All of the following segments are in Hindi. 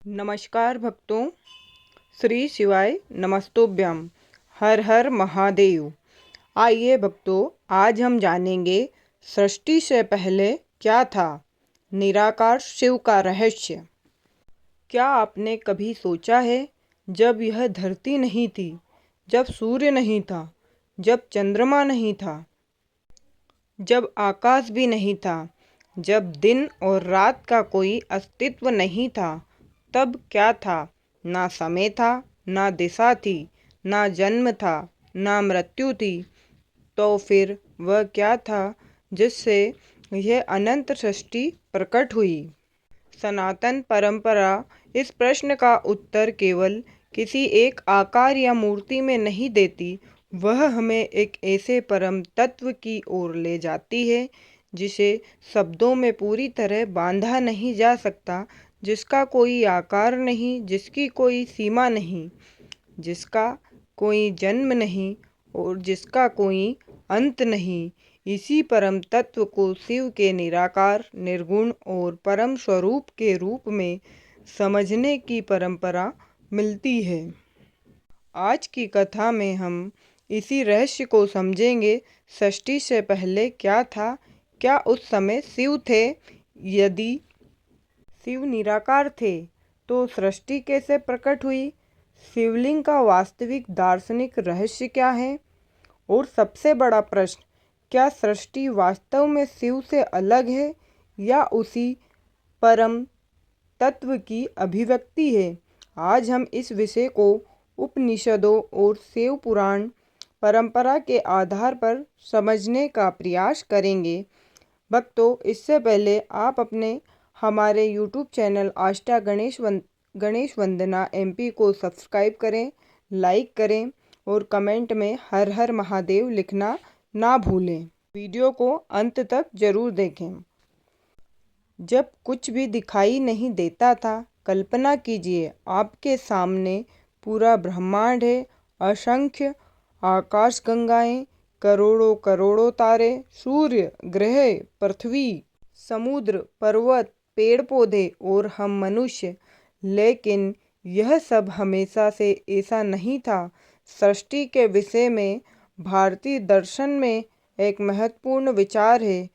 नमस्कार भक्तों, श्री शिवाय नमस्तोभ्यम। हर हर महादेव। आइए भक्तों, आज हम जानेंगे सृष्टि से पहले क्या था, निराकार शिव का रहस्य। क्या आपने कभी सोचा है, जब यह धरती नहीं थी, जब सूर्य नहीं था, जब चंद्रमा नहीं था, जब आकाश भी नहीं था, जब दिन और रात का कोई अस्तित्व नहीं था, तब क्या था? ना समय था, ना दिशा थी, ना जन्म था, ना मृत्यु थी। तो फिर वह क्या था जिससे यह अनंत सृष्टि प्रकट हुई? सनातन परंपरा इस प्रश्न का उत्तर केवल किसी एक आकार या मूर्ति में नहीं देती। वह हमें एक ऐसे परम तत्व की ओर ले जाती है जिसे शब्दों में पूरी तरह बांधा नहीं जा सकता, जिसका कोई आकार नहीं, जिसकी कोई सीमा नहीं, जिसका कोई जन्म नहीं और जिसका कोई अंत नहीं। इसी परम तत्व को शिव के निराकार, निर्गुण और परम स्वरूप के रूप में समझने की परंपरा मिलती है। आज की कथा में हम इसी रहस्य को समझेंगे। सृष्टि से पहले क्या था? क्या उस समय शिव थे? यदि शिव निराकार थे तो सृष्टि कैसे प्रकट हुई? शिवलिंग का वास्तविक दार्शनिक रहस्य क्या है? और सबसे बड़ा प्रश्न, क्या सृष्टि वास्तव में शिव से अलग है या उसी परम तत्व की अभिव्यक्ति है? आज हम इस विषय को उपनिषदों और शिव पुराण परंपरा के आधार पर समझने का प्रयास करेंगे। भक्तों, इससे पहले आप अपने हमारे YouTube चैनल आष्टा गणेश वंदना MP को सब्सक्राइब करें, लाइक करें और कमेंट में हर हर महादेव लिखना ना भूलें। वीडियो को अंत तक जरूर देखें। जब कुछ भी दिखाई नहीं देता था, कल्पना कीजिए आपके सामने पूरा ब्रह्मांड है। असंख्य आकाशगंगाएं, करोड़ों करोड़ों तारे, सूर्य, ग्रह, पृथ्वी, समुद्र, पर्वत, पेड़ पौधे और हम मनुष्य। लेकिन यह सब हमेशा से ऐसा नहीं था। सृष्टि के विषय में भारतीय दर्शन में एक महत्वपूर्ण विचार है,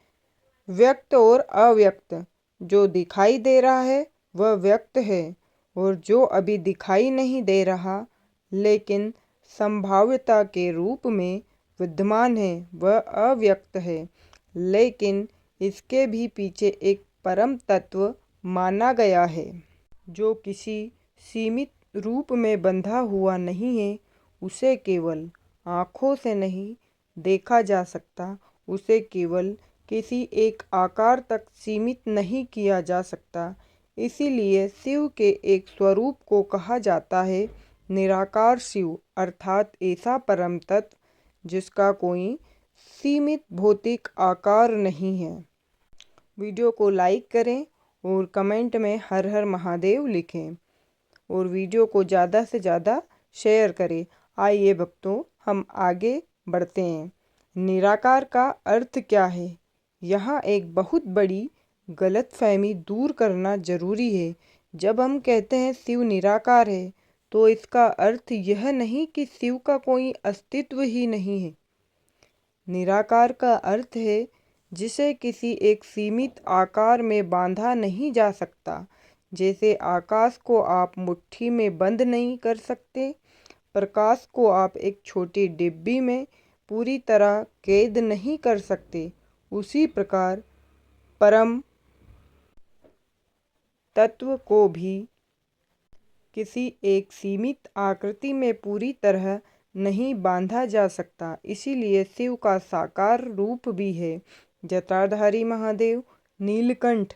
व्यक्त और अव्यक्त। जो दिखाई दे रहा है वह व्यक्त है, और जो अभी दिखाई नहीं दे रहा लेकिन संभाव्यता के रूप में विद्यमान है, वह अव्यक्त है। लेकिन इसके भी पीछे एक परम तत्व माना गया है, जो किसी सीमित रूप में बंधा हुआ नहीं है। उसे केवल आँखों से नहीं देखा जा सकता, उसे केवल किसी एक आकार तक सीमित नहीं किया जा सकता। इसीलिए शिव के एक स्वरूप को कहा जाता है निराकार शिव, अर्थात ऐसा परम तत्व जिसका कोई सीमित भौतिक आकार नहीं है। वीडियो को लाइक करें और कमेंट में हर हर महादेव लिखें और वीडियो को ज़्यादा से ज़्यादा शेयर करें। आइए भक्तों, हम आगे बढ़ते हैं। निराकार का अर्थ क्या है? यहाँ एक बहुत बड़ी गलतफहमी दूर करना जरूरी है। जब हम कहते हैं शिव निराकार है, तो इसका अर्थ यह नहीं कि शिव का कोई अस्तित्व ही नहीं है। निराकार का अर्थ है जिसे किसी एक सीमित आकार में बांधा नहीं जा सकता। जैसे आकाश को आप मुट्ठी में बंद नहीं कर सकते, प्रकाश को आप एक छोटी डिब्बी में पूरी तरह कैद नहीं कर सकते, उसी प्रकार परम तत्व को भी किसी एक सीमित आकृति में पूरी तरह नहीं बांधा जा सकता। इसीलिए शिव का साकार रूप भी है जटाधारी महादेव, नीलकंठ,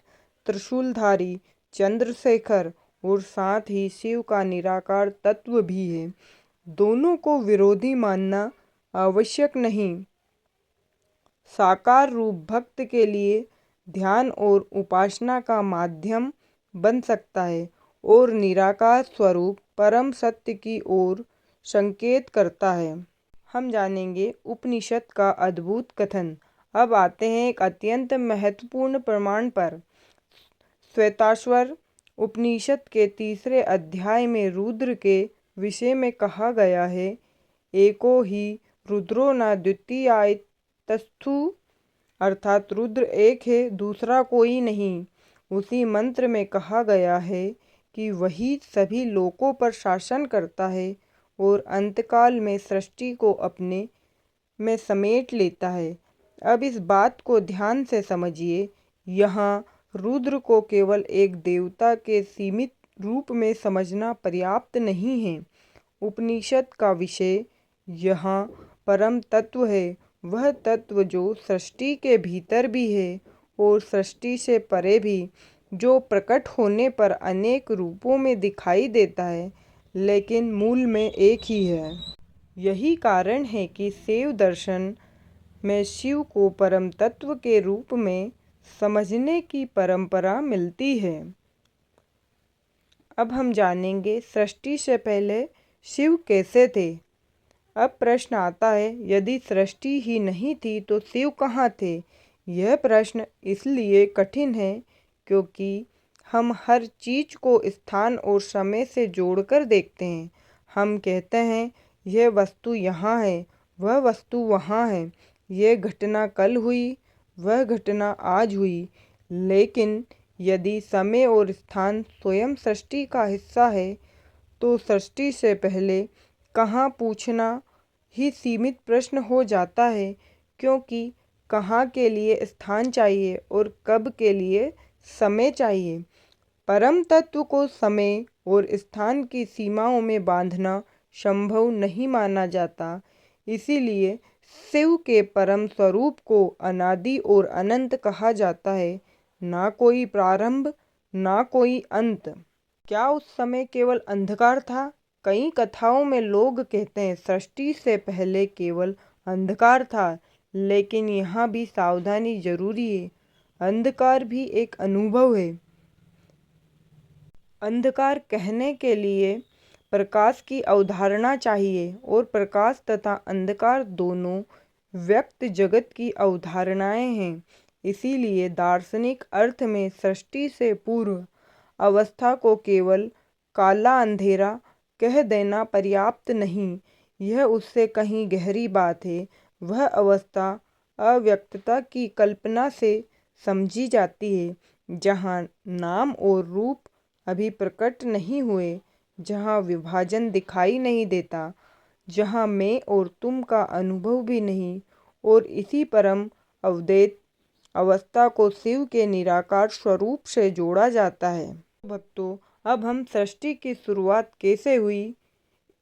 त्रिशूलधारी, चंद्रशेखर, और साथ ही शिव का निराकार तत्व भी है। दोनों को विरोधी मानना आवश्यक नहीं। साकार रूप भक्त के लिए ध्यान और उपासना का माध्यम बन सकता है, और निराकार स्वरूप परम सत्य की ओर संकेत करता है। हम जानेंगे उपनिषद का अद्भुत कथन। अब आते हैं एक अत्यंत महत्वपूर्ण प्रमाण पर। श्वेताश्वर उपनिषद के तीसरे अध्याय में रुद्र के विषय में कहा गया है, एको ही रुद्रो न द्वितीयास्तु, अर्थात रुद्र एक है, दूसरा कोई नहीं। उसी मंत्र में कहा गया है कि वही सभी लोकों पर शासन करता है और अंतकाल में सृष्टि को अपने में समेट लेता है। अब इस बात को ध्यान से समझिए, यहाँ रुद्र को केवल एक देवता के सीमित रूप में समझना पर्याप्त नहीं है। उपनिषद का विषय यहाँ परम तत्व है, वह तत्व जो सृष्टि के भीतर भी है और सृष्टि से परे भी, जो प्रकट होने पर अनेक रूपों में दिखाई देता है लेकिन मूल में एक ही है। यही कारण है कि शैव दर्शन में शिव को परम तत्व के रूप में समझने की परंपरा मिलती है। अब हम जानेंगे सृष्टि से पहले शिव कैसे थे। अब प्रश्न आता है, यदि सृष्टि ही नहीं थी तो शिव कहाँ थे? यह प्रश्न इसलिए कठिन है क्योंकि हम हर चीज को स्थान और समय से जोड़कर देखते हैं। हम कहते हैं यह वस्तु यहाँ है, वह वस्तु वहाँ है, यह घटना कल हुई, वह घटना आज हुई। लेकिन यदि समय और स्थान स्वयं सृष्टि का हिस्सा है तो सृष्टि से पहले कहाँ पूछना ही सीमित प्रश्न हो जाता है, क्योंकि कहाँ के लिए स्थान चाहिए और कब के लिए समय चाहिए। परम तत्व को समय और स्थान की सीमाओं में बांधना संभव नहीं माना जाता। इसीलिए शिव के परम स्वरूप को अनादि और अनंत कहा जाता है, ना कोई प्रारंभ ना कोई अंत। क्या उस समय केवल अंधकार था? कई कथाओं में लोग कहते हैं सृष्टि से पहले केवल अंधकार था, लेकिन यहाँ भी सावधानी जरूरी है। अंधकार भी एक अनुभव है। अंधकार कहने के लिए प्रकाश की अवधारणा चाहिए और प्रकाश तथा अंधकार दोनों व्यक्त जगत की अवधारणाएं हैं। इसीलिए दार्शनिक अर्थ में सृष्टि से पूर्व अवस्था को केवल काला अंधेरा कह देना पर्याप्त नहीं, यह उससे कहीं गहरी बात है। वह अवस्था अव्यक्तता की कल्पना से समझी जाती है, जहाँ नाम और रूप अभी प्रकट नहीं हुए, जहाँ विभाजन दिखाई नहीं देता, जहाँ मैं और तुम का अनुभव भी नहीं। और इसी परम अवधेत अवस्था को शिव के निराकार स्वरूप से जोड़ा जाता है। भक्तों, अब हम सृष्टि की शुरुआत कैसे हुई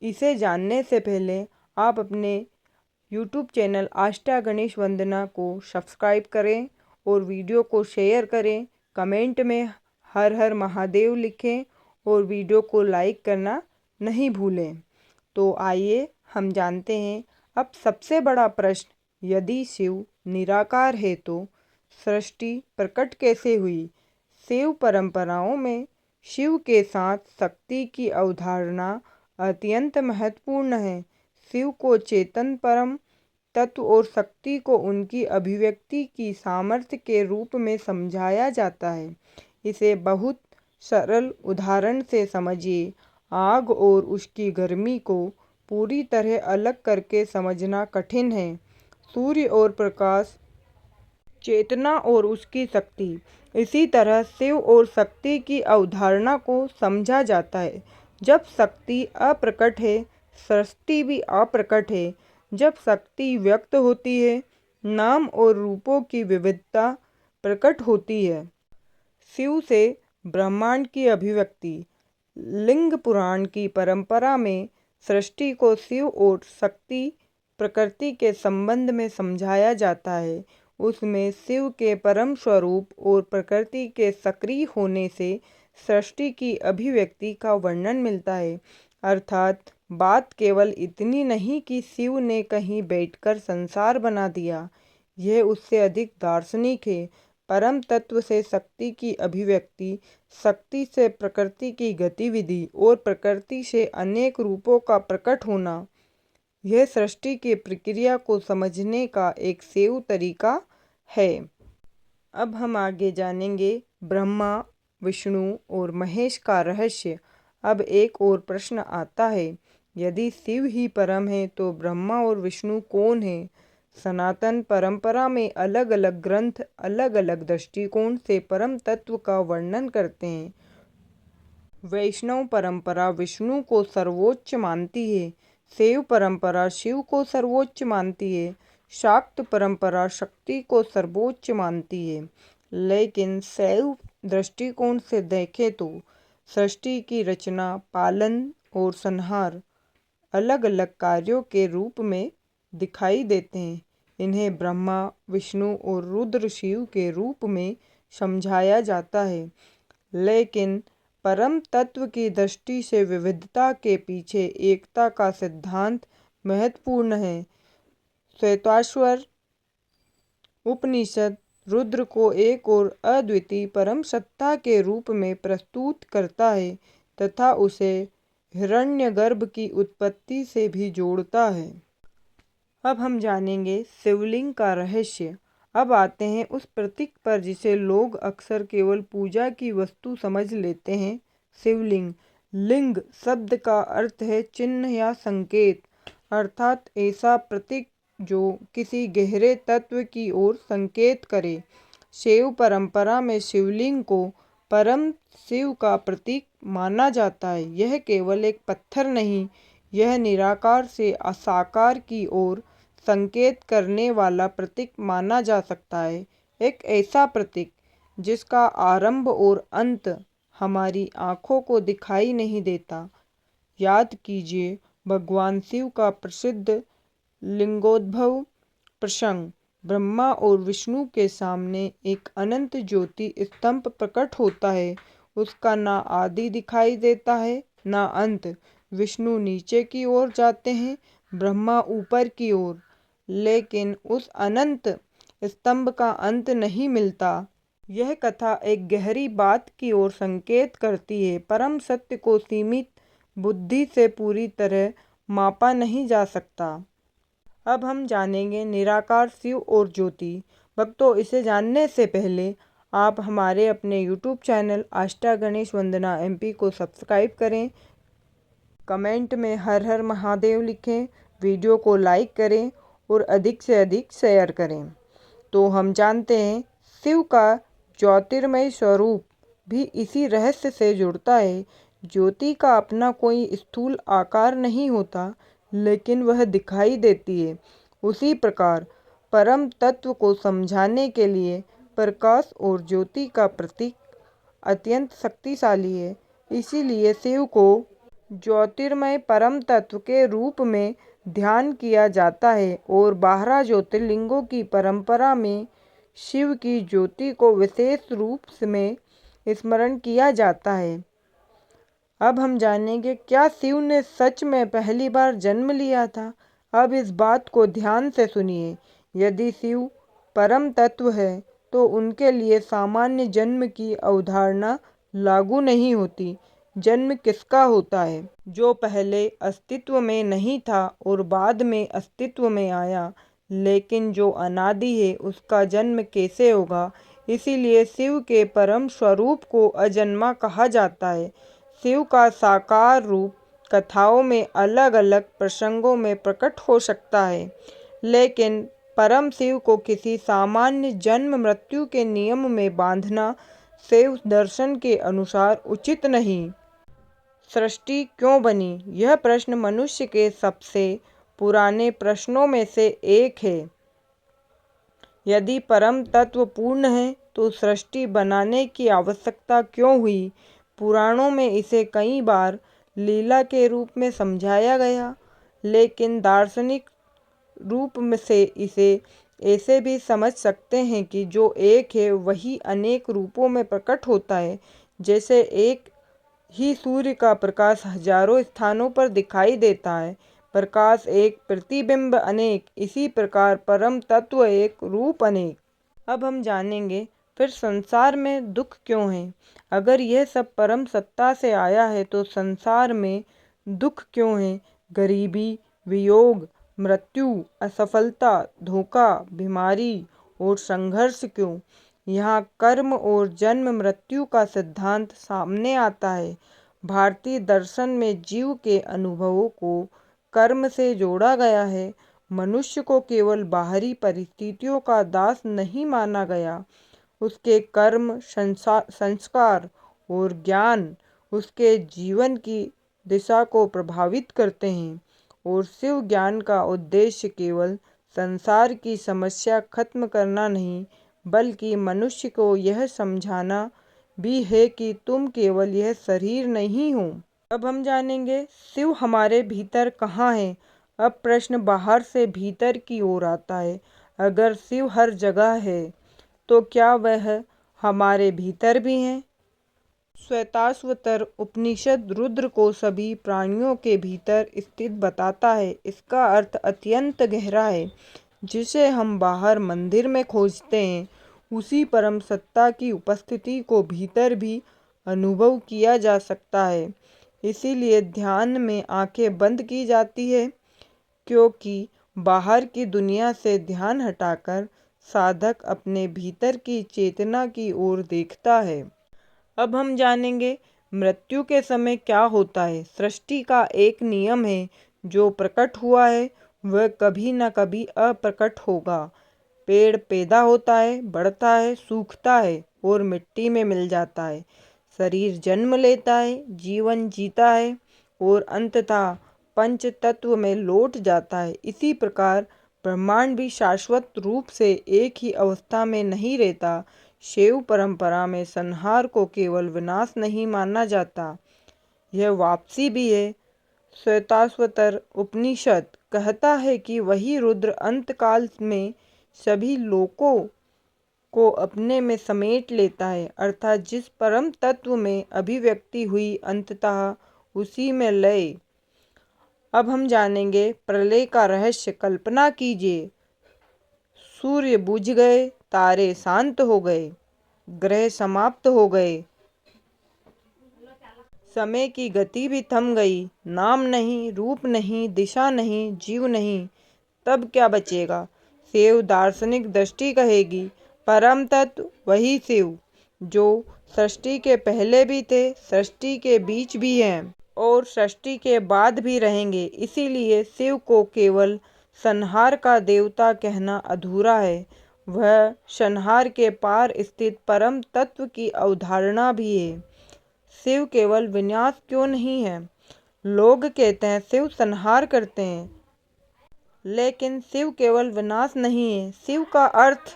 इसे जानने से पहले आप अपने YouTube चैनल आष्टा गणेश वंदना को सब्सक्राइब करें और वीडियो को शेयर करें। कमेंट में हर हर महादेव लिखें और वीडियो को लाइक करना नहीं भूलें। तो आइए हम जानते हैं अब सबसे बड़ा प्रश्न, यदि शिव निराकार है तो सृष्टि प्रकट कैसे हुई? शैव परंपराओं में शिव के साथ शक्ति की अवधारणा अत्यंत महत्वपूर्ण है। शिव को चेतन परम तत्व और शक्ति को उनकी अभिव्यक्ति की सामर्थ्य के रूप में समझाया जाता है। इसे बहुत सरल उदाहरण से समझिए। आग और उसकी गर्मी को पूरी तरह अलग करके समझना कठिन है। सूर्य और प्रकाश, चेतना और उसकी शक्ति। इसी तरह शिव और शक्ति की अवधारणा को समझा जाता है। जब शक्ति अप्रकट है, सृष्टि भी अप्रकट है। जब शक्ति व्यक्त होती है, नाम और रूपों की विविधता प्रकट होती है। शिव से ब्रह्मांड की अभिव्यक्ति। लिंग पुराण की परंपरा में सृष्टि को शिव और शक्ति प्रकृति के संबंध में समझाया जाता है। उसमें शिव के परम स्वरूप और प्रकृति के सक्रिय होने से सृष्टि की अभिव्यक्ति का वर्णन मिलता है। अर्थात बात केवल इतनी नहीं कि शिव ने कहीं बैठकर संसार बना दिया, यह उससे अधिक दार्शनिक है। परम तत्व से शक्ति की अभिव्यक्ति, शक्ति से प्रकृति की गतिविधि और प्रकृति से अनेक रूपों का प्रकट होना, यह सृष्टि की प्रक्रिया को समझने का एक शैव तरीका है। अब हम आगे जानेंगे ब्रह्मा विष्णु और महेश का रहस्य। अब एक और प्रश्न आता है, यदि शिव ही परम है तो ब्रह्मा और विष्णु कौन है? सनातन परंपरा में अलग अलग ग्रंथ अलग अलग दृष्टिकोण से परम तत्व का वर्णन करते हैं। वैष्णव परंपरा विष्णु को सर्वोच्च मानती है, शैव परंपरा शिव को सर्वोच्च मानती है, शाक्त परंपरा शक्ति को सर्वोच्च मानती है। लेकिन शैव दृष्टिकोण से देखें तो सृष्टि की रचना, पालन और संहार अलग अलग कार्यों के रूप में दिखाई देते हैं। इन्हें ब्रह्मा, विष्णु और रुद्र शिव के रूप में समझाया जाता है। लेकिन परम तत्व की दृष्टि से विविधता के पीछे एकता का सिद्धांत महत्वपूर्ण है। श्वेताश्वर उपनिषद रुद्र को एक और अद्वितीय परम सत्ता के रूप में प्रस्तुत करता है तथा उसे हिरण्यगर्भ की उत्पत्ति से भी जोड़ता है। अब हम जानेंगे शिवलिंग का रहस्य। अब आते हैं उस प्रतीक पर जिसे लोग अक्सर केवल पूजा की वस्तु समझ लेते हैं, शिवलिंग। लिंग शब्द का अर्थ है चिन्ह या संकेत, अर्थात ऐसा प्रतीक जो किसी गहरे तत्व की ओर संकेत करे। शैव परंपरा में शिवलिंग को परम शिव का प्रतीक माना जाता है। यह केवल एक पत्थर नहीं, यह निराकार से साकार की ओर संकेत करने वाला प्रतीक माना जा सकता है। एक ऐसा प्रतीक जिसका आरंभ और अंत हमारी आँखों को दिखाई नहीं देता। याद कीजिए भगवान शिव का प्रसिद्ध लिंगोद्भव प्रसंग। ब्रह्मा और विष्णु के सामने एक अनंत ज्योति स्तंभ प्रकट होता है। उसका ना आदि दिखाई देता है ना अंत। विष्णु नीचे की ओर जाते हैं, ब्रह्मा ऊपर की ओर, लेकिन उस अनंत स्तंभ का अंत नहीं मिलता। यह कथा एक गहरी बात की ओर संकेत करती है। परम सत्य को सीमित बुद्धि से पूरी तरह मापा नहीं जा सकता। अब हम जानेंगे निराकार शिव और ज्योति। भक्तों, इसे जानने से पहले आप हमारे अपने YouTube चैनल आष्टा गणेश वंदना MP को सब्सक्राइब करें, कमेंट में हर हर महादेव लिखें, वीडियो को लाइक करें और अधिक से अधिक शेयर करें। तो हम जानते हैं शिव का ज्योतिर्मय स्वरूप भी इसी रहस्य से जुड़ता है। ज्योति का अपना कोई स्थूल आकार नहीं होता, लेकिन वह दिखाई देती है। उसी प्रकार परम तत्व को समझाने के लिए प्रकाश और ज्योति का प्रतीक अत्यंत शक्तिशाली है। इसीलिए शिव को ज्योतिर्मय परम तत्व के रूप में ध्यान किया जाता है और 12 ज्योतिर्लिंगों की परंपरा में शिव की ज्योति को विशेष रूप में स्मरण किया जाता है। अब हम जानेंगे क्या शिव ने सच में पहली बार जन्म लिया था। अब इस बात को ध्यान से सुनिए। यदि शिव परम तत्व है तो उनके लिए सामान्य जन्म की अवधारणा लागू नहीं होती। जन्म किसका होता है? जो पहले अस्तित्व में नहीं था और बाद में अस्तित्व में आया। लेकिन जो अनादि है उसका जन्म कैसे होगा? इसीलिए शिव के परम स्वरूप को अजन्मा कहा जाता है। शिव का साकार रूप कथाओं में अलग अलग प्रसंगों में प्रकट हो सकता है, लेकिन परम शिव को किसी सामान्य जन्म मृत्यु के नियम में बांधना शैव दर्शन के अनुसार उचित नहीं। सृष्टि क्यों बनी? यह प्रश्न मनुष्य के सबसे पुराने प्रश्नों में से एक है। यदि परम तत्व पूर्ण है तो सृष्टि बनाने की आवश्यकता क्यों हुई? पुराणों में इसे कई बार लीला के रूप में समझाया गया, लेकिन दार्शनिक रूप में से इसे ऐसे भी समझ सकते हैं कि जो एक है वही अनेक रूपों में प्रकट होता है। जैसे एक ही सूर्य का प्रकाश हजारों स्थानों पर दिखाई देता है, प्रकाश एक, प्रतिबिंब अनेक, इसी प्रकार परम तत्व एक, रूप अनेक। अब हम जानेंगे फिर संसार में दुख क्यों है। अगर यह सब परम सत्ता से आया है तो संसार में दुख क्यों है? गरीबी, वियोग, मृत्यु, असफलता, धोखा, बीमारी और संघर्ष क्यों? यहाँ कर्म और जन्म मृत्यु का सिद्धांत सामने आता है। भारतीय दर्शन में जीव के अनुभवों को कर्म से जोड़ा गया है। मनुष्य को केवल बाहरी परिस्थितियों का दास नहीं माना गया। उसके कर्म, संस्कार और ज्ञान उसके जीवन की दिशा को प्रभावित करते हैं। और शिव ज्ञान का उद्देश्य केवल संसार की समस्या खत्म करना नहीं, बल्कि मनुष्य को यह समझाना भी है कि तुम केवल यह शरीर नहीं हो। अब हम जानेंगे शिव हमारे भीतर कहाँ है। अब प्रश्न बाहर से भीतर की ओर आता है। अगर शिव हर जगह है तो क्या वह हमारे भीतर भी हैं? श्वेताश्वतर उपनिषद रुद्र को सभी प्राणियों के भीतर स्थित बताता है। इसका अर्थ अत्यंत गहरा है। जिसे हम बाहर मंदिर में खोजते हैं, उसी परम सत्ता की उपस्थिति को भीतर भी अनुभव किया जा सकता है। इसीलिए ध्यान में आंखें बंद की जाती है, क्योंकि बाहर की दुनिया से ध्यान हटाकर साधक अपने भीतर की चेतना की ओर देखता है। अब हम जानेंगे मृत्यु के समय क्या होता है। सृष्टि का एक नियम है, जो प्रकट हुआ है वह कभी न कभी अप्रकट होगा। पेड़ पैदा होता है, बढ़ता है, सूखता है और मिट्टी में मिल जाता है। शरीर जन्म लेता है, जीवन जीता है और अंततः पंच तत्व में लौट जाता है। इसी प्रकार ब्रह्मांड भी शाश्वत रूप से एक ही अवस्था में नहीं रहता। शैव परंपरा में संहार को केवल विनाश नहीं माना जाता, यह वापसी भी है। श्वेताश्वतर उपनिषद कहता है कि वही रुद्र अंतकाल में सभी लोकों को अपने में समेट लेता है, अर्थात जिस परम तत्व में अभिव्यक्ति हुई अंततः उसी में लय। अब हम जानेंगे प्रलय का रहस्य। कल्पना कीजिए, सूर्य बुझ गए, तारे शांत हो गए, ग्रह समाप्त हो गए, समय की गति भी थम गई। नाम नहीं, रूप नहीं, दिशा नहीं, जीव नहीं, तब क्या बचेगा? शिव दार्शनिक दृष्टि कहेगी, परम तत्व वही शिव जो सृष्टि के पहले भी थे, सृष्टि के बीच भी हैं और सृष्टि के बाद भी रहेंगे। इसीलिए शिव को केवल संहार का देवता कहना अधूरा है। वह संहार के पार स्थित परम तत्व की अवधारणा भी है। शिव केवल विनाश क्यों नहीं है? लोग कहते हैं शिव संहार करते हैं, लेकिन शिव केवल विनाश नहीं है। शिव का अर्थ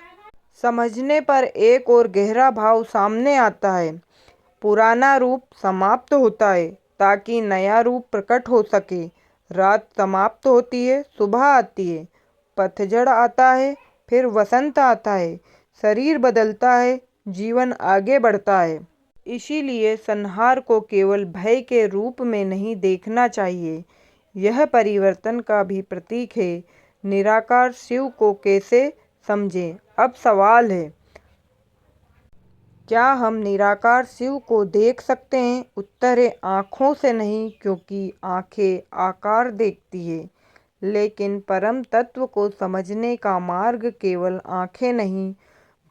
समझने पर एक और गहरा भाव सामने आता है। पुराना रूप समाप्त होता है ताकि नया रूप प्रकट हो सके। रात समाप्त होती है, सुबह आती है, पतझड़ आता है, फिर वसंत आता है, शरीर बदलता है, जीवन आगे बढ़ता है। इसीलिए संहार को केवल भय के रूप में नहीं देखना चाहिए, यह परिवर्तन का भी प्रतीक है। निराकार शिव को कैसे समझें? अब सवाल है, क्या हम निराकार शिव को देख सकते हैं? उत्तर है, आँखों से नहीं, क्योंकि आँखें आकार देखती है। लेकिन परम तत्व को समझने का मार्ग केवल आँखें नहीं।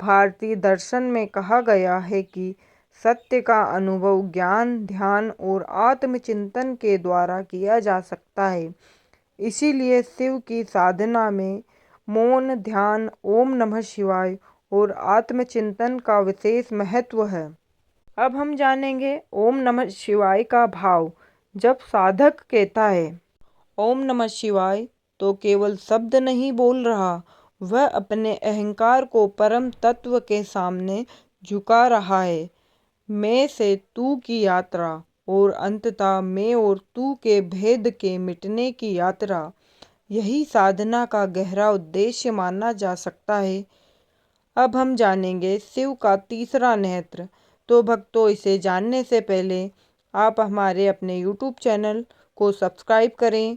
भारतीय दर्शन में कहा गया है कि सत्य का अनुभव ज्ञान, ध्यान और आत्मचिंतन के द्वारा किया जा सकता है। इसीलिए शिव की साधना में मौन, ध्यान, ओम नमः शिवाय और आत्मचिंतन का विशेष महत्व है। अब हम जानेंगे ओम नमः शिवाय का भाव। जब साधक कहता है ओम नमः शिवाय, तो केवल शब्द नहीं बोल रहा, वह अपने अहंकार को परम तत्व के सामने झुका रहा है। मैं से तू की यात्रा और अंततः मैं और तू के भेद के मिटने की यात्रा, यही साधना का गहरा उद्देश्य माना जा सकता है। अब हम जानेंगे शिव का तीसरा नेत्र। तो भक्तों, इसे जानने से पहले आप हमारे अपने YouTube चैनल को सब्सक्राइब करें,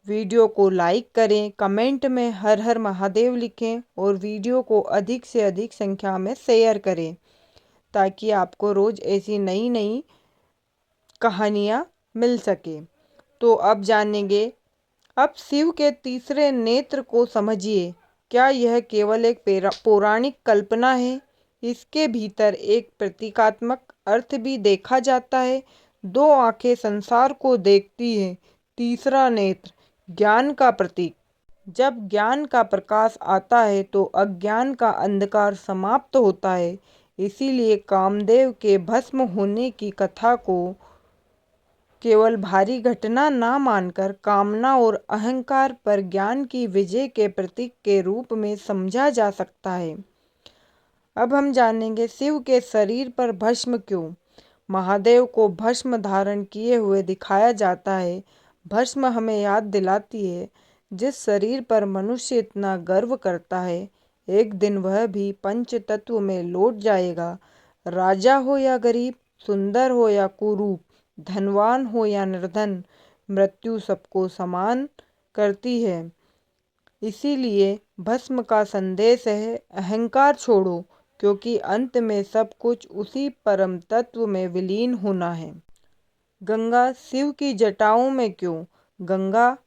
वीडियो को लाइक करें, कमेंट में हर हर महादेव लिखें और वीडियो को अधिक से अधिक संख्या में शेयर करें, ताकि आपको रोज़ ऐसी नई नई कहानियाँ मिल सके। तो अब जानेंगे, अब शिव के तीसरे नेत्र को समझिए। क्या यह केवल एक पौराणिक कल्पना है इसके भीतर एक प्रतीकात्मक अर्थ भी देखा जाता है। दो आंखें संसार को देखती हैं, तीसरा नेत्र ज्ञान का प्रतीक। जब ज्ञान का प्रकाश आता है तो अज्ञान का अंधकार समाप्त होता है। इसीलिए कामदेव के भस्म होने की कथा को केवल भारी घटना ना मानकर कामना और अहंकार पर ज्ञान की विजय के प्रतीक के रूप में समझा जा सकता है। अब हम जानेंगे शिव के शरीर पर भस्म क्यों। महादेव को भस्म धारण किए हुए दिखाया जाता है। भस्म हमें याद दिलाती है, जिस शरीर पर मनुष्य इतना गर्व करता है, एक दिन वह भी पंच तत्व में लौट जाएगा। राजा हो या गरीब, सुंदर हो या कुरूप, धनवान हो या निर्धन, मृत्यु सबको समान करती है। इसीलिए भस्म का संदेश है, अहंकार छोड़ो, क्योंकि अंत में सब कुछ उसी परम तत्व में विलीन होना है। गंगा शिव की जटाओं में क्यों। गंगा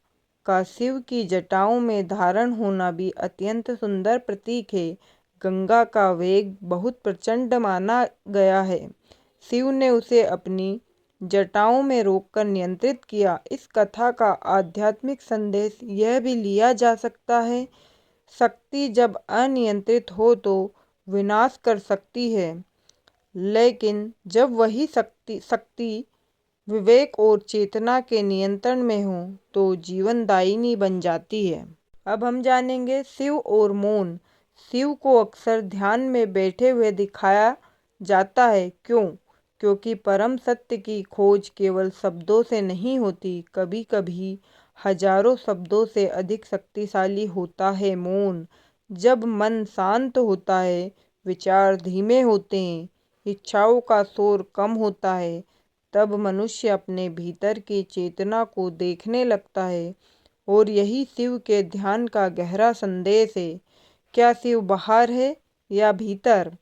का शिव की जटाओं में धारण होना भी अत्यंत सुंदर प्रतीक है। गंगा का वेग बहुत प्रचंड माना गया है। शिव ने उसे अपनी जटाओं में रोककर नियंत्रित किया। इस कथा का आध्यात्मिक संदेश यह भी लिया जा सकता है, शक्ति जब अनियंत्रित हो तो विनाश कर सकती है, लेकिन जब वही शक्ति विवेक और चेतना के नियंत्रण में हो तो जीवनदायिनी बन जाती है। अब हम जानेंगे शिव और मौन। शिव को अक्सर ध्यान में बैठे हुए दिखाया जाता है। क्यों? क्योंकि परम सत्य की खोज केवल शब्दों से नहीं होती, कभी कभी हजारों शब्दों से अधिक शक्तिशाली होता है मौन। जब मन शांत होता है, विचार धीमे होते हैं, इच्छाओं का शोर कम होता है, तब मनुष्य अपने भीतर की चेतना को देखने लगता है। और यही शिव के ध्यान का गहरा संदेश है। क्या शिव बाहर है या भीतर?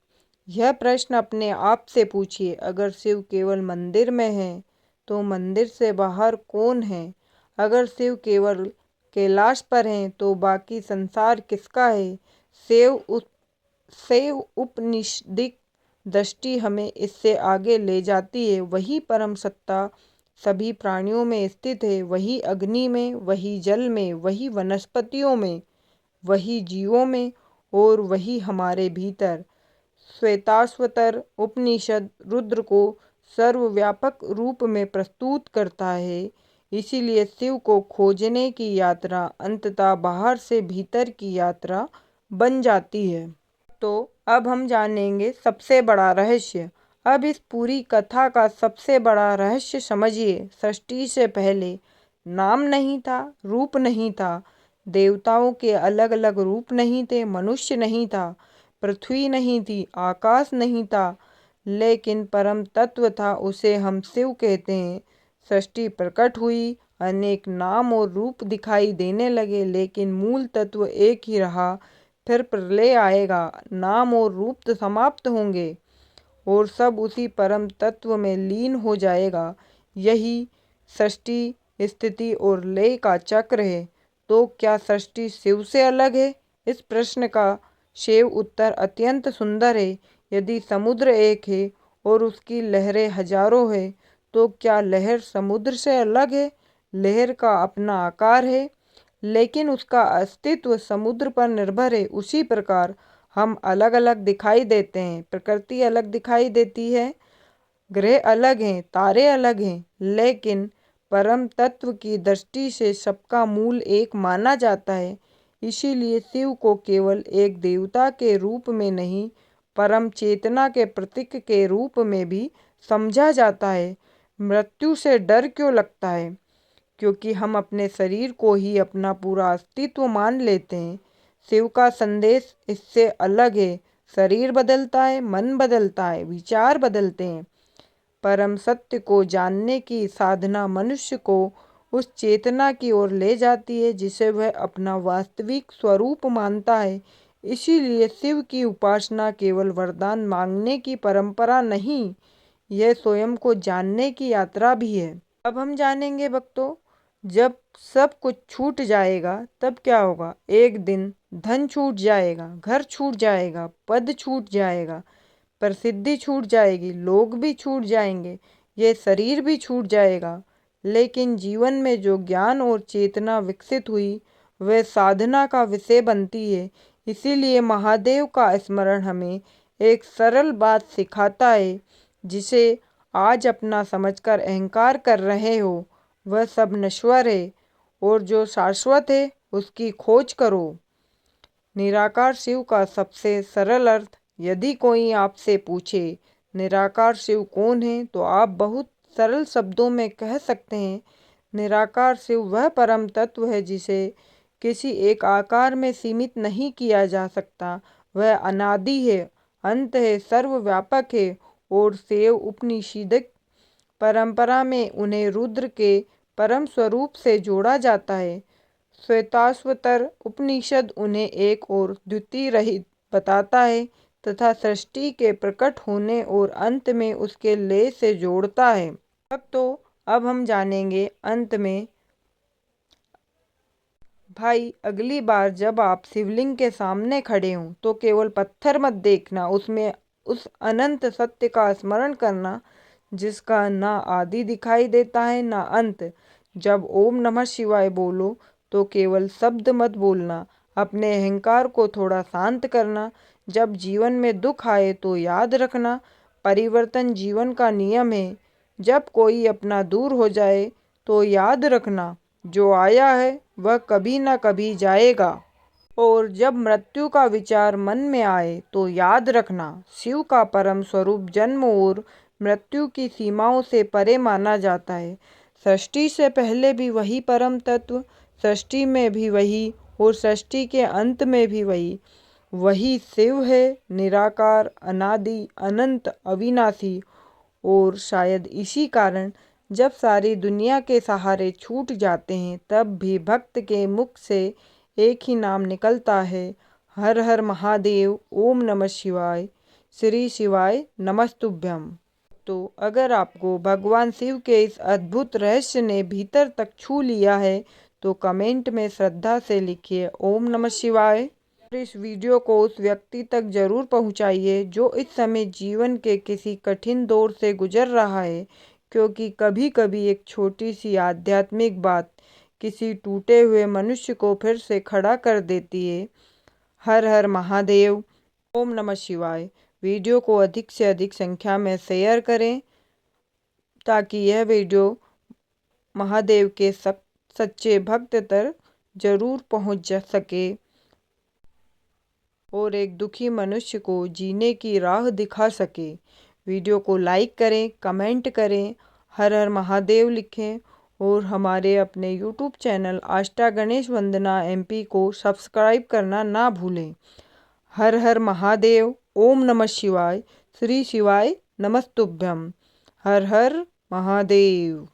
यह प्रश्न अपने आप से पूछिए। अगर शिव केवल मंदिर में है तो मंदिर से बाहर कौन है? अगर शिव केवल कैलाश पर हैं तो बाकी संसार किसका है? शैव उपनिषदिक दृष्टि हमें इससे आगे ले जाती है। वही परम सत्ता सभी प्राणियों में स्थित है, वही अग्नि में, वही जल में, वही वनस्पतियों में, वही जीवों में और वही हमारे भीतर। श्वेताश्वतर उपनिषद रुद्र को सर्वव्यापक रूप में प्रस्तुत करता है। इसीलिए शिव को खोजने की यात्रा अंततः बाहर से भीतर की यात्रा बन जाती है। तो अब हम जानेंगे सबसे बड़ा रहस्य। अब इस पूरी कथा का सबसे बड़ा रहस्य समझिए। सृष्टि से पहले नाम नहीं था, रूप नहीं था, देवताओं के अलग अलग रूप नहीं थे, मनुष्य नहीं था, पृथ्वी नहीं थी, आकाश नहीं था, लेकिन परम तत्व था, उसे हम शिव कहते हैं। सृष्टि प्रकट हुई, अनेक नाम और रूप दिखाई देने लगे, लेकिन मूल तत्व एक ही रहा। फिर प्रलय आएगा, नाम और रूप तो समाप्त होंगे और सब उसी परम तत्व में लीन हो जाएगा। यही सृष्टि, स्थिति और लय का चक्र है। तो क्या सृष्टि शिव से अलग है? इस प्रश्न का शिव उत्तर अत्यंत सुंदर है। यदि समुद्र एक है और उसकी लहरें हजारों है, तो क्या लहर समुद्र से अलग है? लहर का अपना आकार है, लेकिन उसका अस्तित्व समुद्र पर निर्भर है। उसी प्रकार हम अलग अलग दिखाई देते हैं, प्रकृति अलग दिखाई देती है, ग्रह अलग हैं, तारे अलग हैं, लेकिन परम तत्व की दृष्टि से सबका मूल एक माना जाता है। इसीलिए शिव को केवल एक देवता के रूप में नहीं, परम चेतना के प्रतीक के रूप में भी समझा जाता है। मृत्यु से डर क्यों लगता है? क्योंकि हम अपने शरीर को ही अपना पूरा अस्तित्व मान लेते हैं। शिव का संदेश इससे अलग है। शरीर बदलता है, मन बदलता है, विचार बदलते हैं। परम सत्य को जानने की साधना मनुष्य को उस चेतना की ओर ले जाती है जिसे वह अपना वास्तविक स्वरूप मानता है। इसीलिए शिव की उपासना केवल वरदान मांगने की परंपरा नहीं, यह स्वयं को जानने की यात्रा भी है। अब हम जानेंगे भक्तों, जब सब कुछ छूट जाएगा तब क्या होगा? एक दिन धन छूट जाएगा, घर छूट जाएगा, पद छूट जाएगा, प्रसिद्धि छूट जाएगी, लोग भी छूट जाएंगे, ये शरीर भी छूट जाएगा। लेकिन जीवन में जो ज्ञान और चेतना विकसित हुई वह साधना का विषय बनती है। इसीलिए महादेव का स्मरण हमें एक सरल बात सिखाता है, जिसे आज अपना समझकर अहंकार कर रहे हो वह सब नश्वर है, और जो शाश्वत है उसकी खोज करो। निराकार शिव का सबसे सरल अर्थ, यदि कोई आपसे पूछे निराकार शिव कौन है, तो आप बहुत सरल शब्दों में कह सकते हैं, निराकार शिव वह परम तत्व है जिसे किसी एक आकार में सीमित नहीं किया जा सकता। वह अनादि है, अंत है, सर्वव्यापक है। और शैव उपनिषदिक परंपरा में उन्हें रुद्र के परम स्वरूप से जोड़ा जाता है। श्वेताश्वतर उपनिषद उन्हें एक और द्वितीय रहित बताता है तथा सृष्टि के प्रकट होने और अंत में उसके लय से जोड़ता है। अब हम जानेंगे अंत में। भाई, अगली बार जब आप शिवलिंग के सामने खड़े हों तो केवल पत्थर मत देखना, उसमें उस अनंत सत्य का स्मरण करना जिसका ना आदि दिखाई देता है ना अंत। जब ओम नमः शिवाय बोलो तो केवल शब्द मत बोलना, अपने अहंकार को थोड़ा शांत करना। जब जीवन में दुख आए तो याद रखना, परिवर्तन जीवन का नियम है। जब कोई अपना दूर हो जाए तो याद रखना, जो आया है वह कभी ना कभी जाएगा। और जब मृत्यु का विचार मन में आए तो याद रखना, शिव का परम स्वरूप जन्म और मृत्यु की सीमाओं से परे माना जाता है। सृष्टि से पहले भी वही परम तत्व, सृष्टि में भी वही और सृष्टि के अंत में भी वही। वही शिव है, निराकार, अनादि, अनंत, अविनाशी। और शायद इसी कारण जब सारी दुनिया के सहारे छूट जाते हैं तब भी भक्त के मुख से एक ही नाम निकलता है, हर हर महादेव, ओम नमः शिवाय, श्री शिवाय नमस्तुभ्यम। तो अगर आपको भगवान शिव के इस अद्भुत रहस्य ने भीतर तक छू लिया है तो कमेंट में श्रद्धा से लिखिए ओम नमः शिवाय। इस वीडियो को उस व्यक्ति तक जरूर पहुंचाइए जो इस समय जीवन के किसी कठिन दौर से गुजर रहा है, क्योंकि कभी कभी एक छोटी सी आध्यात्मिक बात किसी टूटे हुए मनुष्य को फिर से खड़ा कर देती है। हर हर महादेव, ओम नमः शिवाय। वीडियो को अधिक से अधिक संख्या में शेयर करें ताकि यह वीडियो महादेव के सच्चे भक्त तक जरूर पहुंच सके और एक दुखी मनुष्य को जीने की राह दिखा सके। वीडियो को लाइक करें, कमेंट करें, हर हर महादेव लिखें और हमारे अपने यूट्यूब चैनल आष्टा गणेश वंदना MP को सब्सक्राइब करना ना भूलें। हर हर महादेव, ओम नमः शिवाय, श्री शिवाय नमस्तुभ्यम। हर हर महादेव।